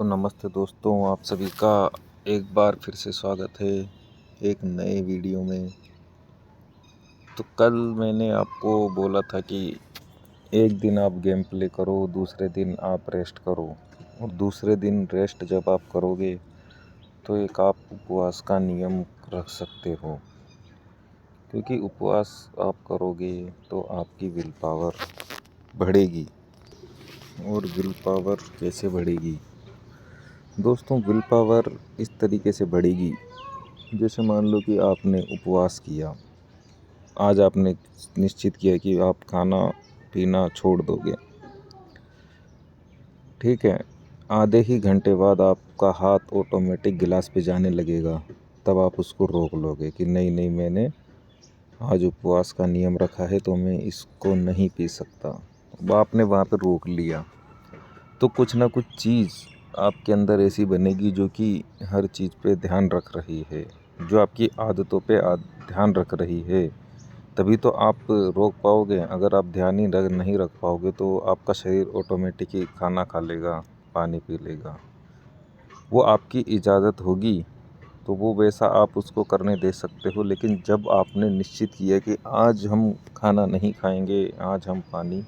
तो नमस्ते दोस्तों, आप सभी का एक बार फिर से स्वागत है एक नए वीडियो में। तो कल मैंने आपको बोला था कि एक दिन आप गेम प्ले करो, दूसरे दिन आप रेस्ट करो, और दूसरे दिन रेस्ट जब आप करोगे तो एक आप उपवास का नियम रख सकते हो, क्योंकि उपवास आप करोगे तो आपकी विल पावर बढ़ेगी। और विल पावर कैसे बढ़ेगी दोस्तों? विल पावर इस तरीके से बढ़ेगी, जैसे मान लो कि आपने उपवास किया, आज आपने निश्चित किया कि आप खाना पीना छोड़ दोगे, ठीक है। आधे ही घंटे बाद आपका हाथ ऑटोमेटिक गिलास पे जाने लगेगा, तब आप उसको रोक लोगे कि नहीं नहीं, मैंने आज उपवास का नियम रखा है तो मैं इसको नहीं पी सकता। अब आपने वहाँ पे रोक लिया, तो कुछ ना कुछ चीज़ आपके अंदर ऐसी बनेगी जो कि हर चीज़ पे ध्यान रख रही है, जो आपकी आदतों पे ध्यान रख रही है, तभी तो आप रोक पाओगे। अगर आप ध्यान ही नहीं रख पाओगे तो आपका शरीर ऑटोमेटिक ही खाना खा लेगा, पानी पी लेगा। वो आपकी इजाज़त होगी तो वो वैसा आप उसको करने दे सकते हो, लेकिन जब आपने निश्चित किया कि आज हम खाना नहीं खाएंगे, आज हम पानी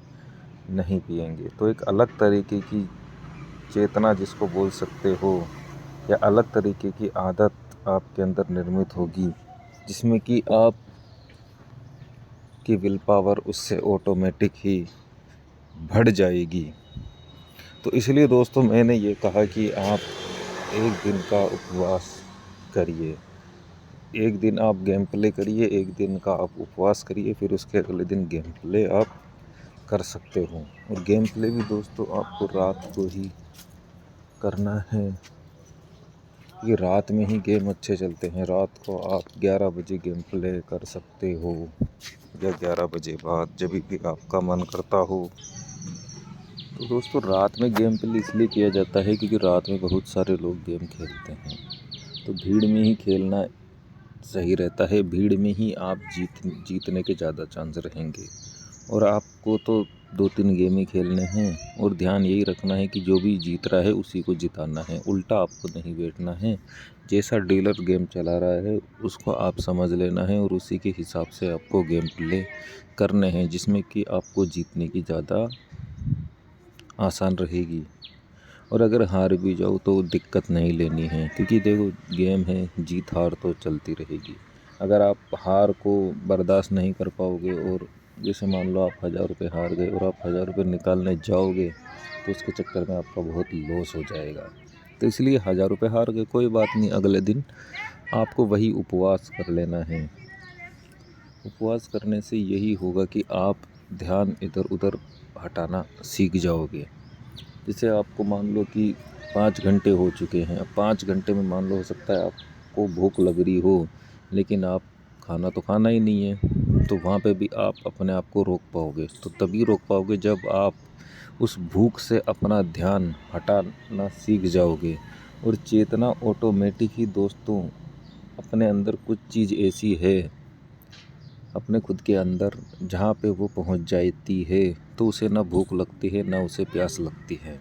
नहीं पिएंगे, तो एक अलग तरीके की चेतना जिसको बोल सकते हो, या अलग तरीके की आदत आपके अंदर निर्मित होगी, जिसमें कि आप की विल पावर उससे ऑटोमेटिक ही बढ़ जाएगी। तो इसलिए दोस्तों मैंने ये कहा कि आप एक दिन का उपवास करिए, एक दिन आप गेम प्ले करिए, एक दिन का आप उपवास करिए, फिर उसके अगले दिन गेम प्ले आप कर सकते हो। और गेम प्ले भी दोस्तों आपको रात को ही करना है, कि रात में ही गेम अच्छे चलते हैं। रात को आप 11 बजे गेम प्ले कर सकते हो, या 11 बजे बाद जब भी आपका मन करता हो। तो दोस्तों रात में गेम प्ले इसलिए किया जाता है क्योंकि रात में बहुत सारे लोग गेम खेलते हैं, तो भीड़ में ही खेलना सही रहता है। भीड़ में ही आप जीतने के ज़्यादा चांस रहेंगे। और आपको तो 2-3 गेम ही खेलने हैं, और ध्यान यही रखना है कि जो भी जीत रहा है उसी को जिताना है, उल्टा आपको नहीं बैठना है। जैसा डीलर गेम चला रहा है उसको आप समझ लेना है, और उसी के हिसाब से आपको गेम प्ले करने हैं, जिसमें कि आपको जीतने की ज़्यादा आसान रहेगी। और अगर हार भी जाओ तो दिक्कत नहीं लेनी है, क्योंकि देखो गेम है, जीत हार तो चलती रहेगी। अगर आप हार को बर्दाश्त नहीं कर पाओगे, और जैसे मान लो आप 1000 रुपये हार गए और आप 1000 रुपये निकालने जाओगे, तो उसके चक्कर में आपका बहुत लॉस हो जाएगा। तो इसलिए 1000 रुपये हार गए, कोई बात नहीं, अगले दिन आपको वही उपवास कर लेना है। उपवास करने से यही होगा कि आप ध्यान इधर उधर हटाना सीख जाओगे। जैसे आपको मान लो कि 5 घंटे हो चुके हैं, अब 5 घंटे में मान लो हो सकता है आपको भूख लग रही हो, लेकिन आप खाना तो खाना ही नहीं है, तो वहाँ पे भी आप अपने आप को रोक पाओगे। तो तभी रोक पाओगे जब आप उस भूख से अपना ध्यान हटाना सीख जाओगे। और चेतना ऑटोमेटिक ही दोस्तों अपने अंदर कुछ चीज़ ऐसी है अपने खुद के अंदर, जहाँ पे वो पहुँच जाती है तो उसे ना भूख लगती है ना उसे प्यास लगती है।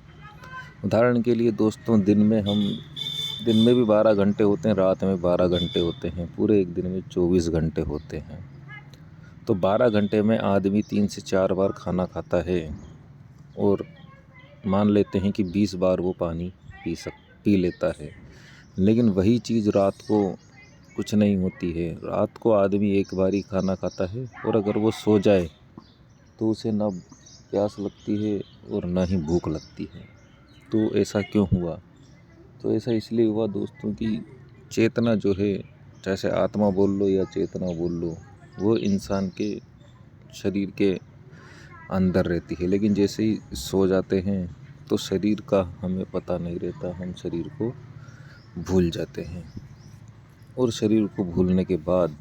उदाहरण के लिए दोस्तों दिन में भी 12 घंटे होते हैं, रात में 12 घंटे होते हैं, पूरे एक दिन में 24 घंटे होते हैं। तो 12 घंटे में आदमी 3 से 4 बार खाना खाता है, और मान लेते हैं कि 20 बार वो पानी पी लेता है। लेकिन वही चीज़ रात को कुछ नहीं होती है। रात को आदमी एक बार ही खाना खाता है, और अगर वो सो जाए तो उसे ना प्यास लगती है और ना ही भूख लगती है। तो ऐसा क्यों हुआ? तो ऐसा इसलिए हुआ दोस्तों कि चेतना जो है, जैसे आत्मा बोल लो या चेतना बोल लो, वो इंसान के शरीर के अंदर रहती है, लेकिन जैसे ही सो जाते हैं तो शरीर का हमें पता नहीं रहता, हम शरीर को भूल जाते हैं। और शरीर को भूलने के बाद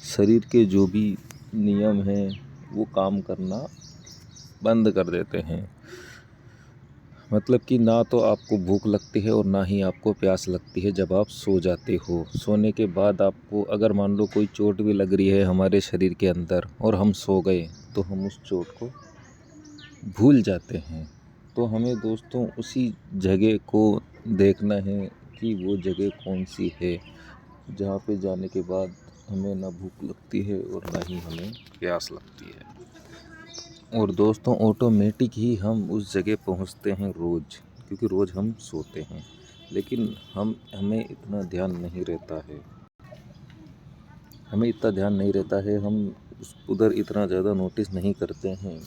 शरीर के जो भी नियम हैं वो काम करना बंद कर देते हैं। मतलब कि ना तो आपको भूख लगती है और ना ही आपको प्यास लगती है जब आप सो जाते हो। सोने के बाद आपको अगर मान लो कोई चोट भी लग रही है हमारे शरीर के अंदर और हम सो गए, तो हम उस चोट को भूल जाते हैं। तो हमें दोस्तों उसी जगह को देखना है कि वो जगह कौन सी है जहाँ पे जाने के बाद हमें ना भूख लगती है और ना ही हमें प्यास लगती है। और दोस्तों ऑटोमेटिक ही हम उस जगह पहुँचते हैं रोज़, क्योंकि रोज़ हम सोते हैं, लेकिन हमें इतना ध्यान नहीं रहता है, हम उधर इतना ज़्यादा नोटिस नहीं करते हैं।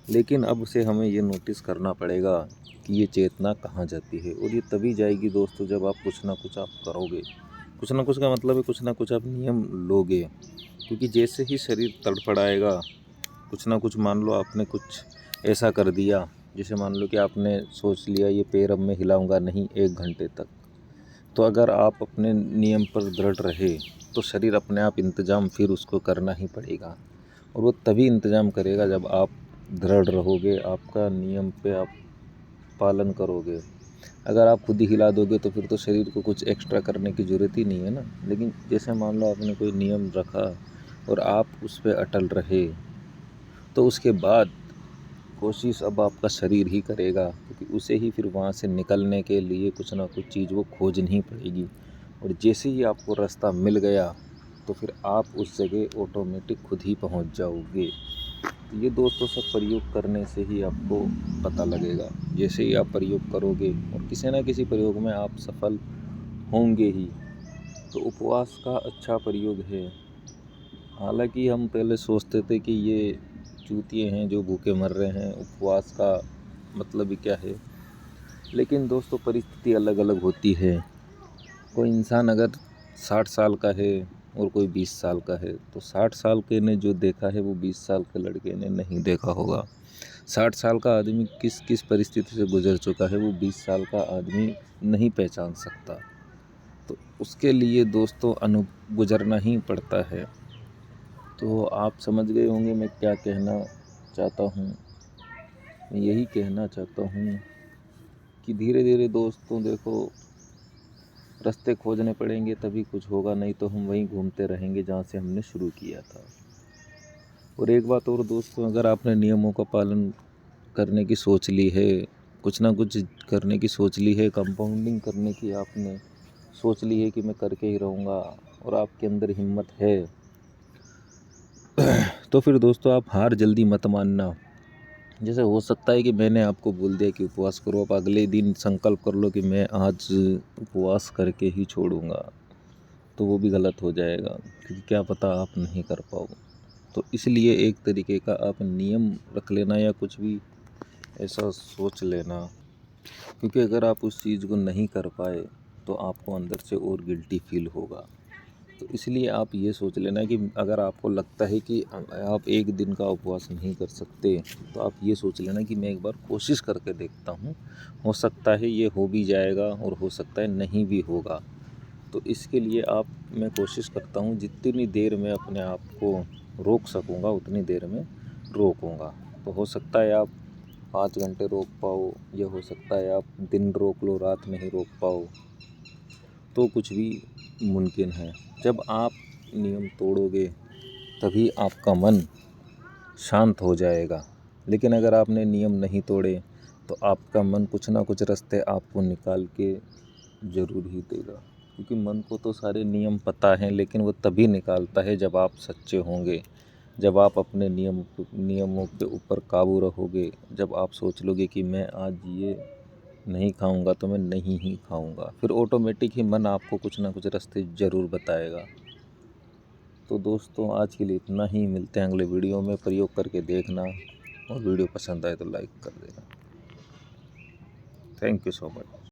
लेकिन अब से हमें ये नोटिस करना पड़ेगा कि ये चेतना कहाँ जाती है, और ये तभी जाएगी दोस्तों जब आप कुछ ना कुछ आप करोगे। कुछ ना कुछ का मतलब है कुछ ना कुछ आप नियम लोगे, क्योंकि जैसे ही शरीर तड़फड़ाएगा, कुछ ना कुछ मान लो आपने कुछ ऐसा कर दिया, जैसे मान लो कि आपने सोच लिया ये पैर अब मैं हिलाऊंगा नहीं 1 घंटे तक, तो अगर आप अपने नियम पर दृढ़ रहे तो शरीर अपने आप इंतज़ाम फिर उसको करना ही पड़ेगा, और वो तभी इंतज़ाम करेगा जब आप दृढ़ रहोगे, आपका नियम पे आप पालन करोगे। अगर आप खुद ही हिला दोगे तो फिर तो शरीर को कुछ एक्स्ट्रा करने की ज़रूरत ही नहीं है ना। लेकिन जैसे मान लो आपने कोई नियम रखा और आप उस पे अटल रहे, तो उसके बाद कोशिश अब आपका शरीर ही करेगा, क्योंकि उसे ही फिर वहाँ से निकलने के लिए कुछ ना कुछ चीज़ वो खोजनी ही पड़ेगी। और जैसे ही आपको रास्ता मिल गया तो फिर आप उस जगह ऑटोमेटिक खुद ही पहुँच जाओगे। तो ये दोस्तों सब प्रयोग करने से ही आपको पता लगेगा। जैसे ही आप प्रयोग करोगे और किसी न किसी प्रयोग में आप सफल होंगे ही। तो उपवास का अच्छा प्रयोग है। हालांकि हम पहले सोचते थे कि ये चूतिए हैं जो भूखे मर रहे हैं, उपवास का मतलब ही क्या है। लेकिन दोस्तों परिस्थिति अलग अलग होती है। कोई इंसान अगर 60 साल का है और कोई 20 साल का है, तो 60 साल के ने जो देखा है वो 20 साल के लड़के ने नहीं देखा होगा। 60 साल का आदमी किस किस परिस्थिति से गुजर चुका है वो 20 साल का आदमी नहीं पहचान सकता। तो उसके लिए दोस्तों गुजरना ही पड़ता है। तो आप समझ गए होंगे मैं क्या कहना चाहता हूँ। मैं यही कहना चाहता हूँ कि धीरे धीरे दोस्तों देखो, रास्ते खोजने पड़ेंगे तभी कुछ होगा, नहीं तो हम वहीं घूमते रहेंगे जहाँ से हमने शुरू किया था। और एक बात और दोस्तों, अगर आपने नियमों का पालन करने की सोच ली है, कुछ ना कुछ करने की सोच ली है, कंपाउंडिंग करने की आपने सोच ली है कि मैं करके ही रहूँगा, और आपके अंदर हिम्मत है, तो फिर दोस्तों आप हार जल्दी मत मानना। जैसे हो सकता है कि मैंने आपको बोल दिया कि उपवास करो, आप अगले दिन संकल्प कर लो कि मैं आज उपवास करके ही छोड़ूंगा, तो वो भी गलत हो जाएगा, क्योंकि क्या पता आप नहीं कर पाओ। तो इसलिए एक तरीके का आप नियम रख लेना या कुछ भी ऐसा सोच लेना, क्योंकि अगर आप उस चीज़ को नहीं कर पाए तो आपको अंदर से और गिल्टी फील होगा। तो इसलिए आप ये सोच लेना कि अगर आपको लगता है कि आप 1 दिन का उपवास नहीं कर सकते, तो आप ये सोच लेना कि मैं एक बार कोशिश करके देखता हूँ, हो सकता है ये हो भी जाएगा और हो सकता है नहीं भी होगा। तो इसके लिए मैं कोशिश करता हूँ जितनी देर मैं अपने आप को रोक सकूँगा उतनी देर में रोकूँगा। तो हो सकता है आप 5 घंटे रोक पाओ, या हो सकता है आप दिन रोक लो, रात नहीं रोक पाओ, तो कुछ भी मुमकिन है। जब आप नियम तोड़ोगे तभी आपका मन शांत हो जाएगा। लेकिन अगर आपने नियम नहीं तोड़े तो आपका मन कुछ ना कुछ रास्ते आपको निकाल के ज़रूर ही देगा, क्योंकि मन को तो सारे नियम पता हैं, लेकिन वो तभी निकालता है जब आप सच्चे होंगे, जब आप अपने नियमों के ऊपर काबू रहोगे, जब आप सोच लोगे कि मैं आज ये नहीं खाऊंगा तो मैं नहीं ही खाऊंगा, फिर ऑटोमेटिक ही मन आपको कुछ ना कुछ रास्ते ज़रूर बताएगा। तो दोस्तों आज के लिए इतना ही, मिलते हैं अगले वीडियो में। प्रयोग करके देखना, और वीडियो पसंद आए तो लाइक कर देना। Thank you so much.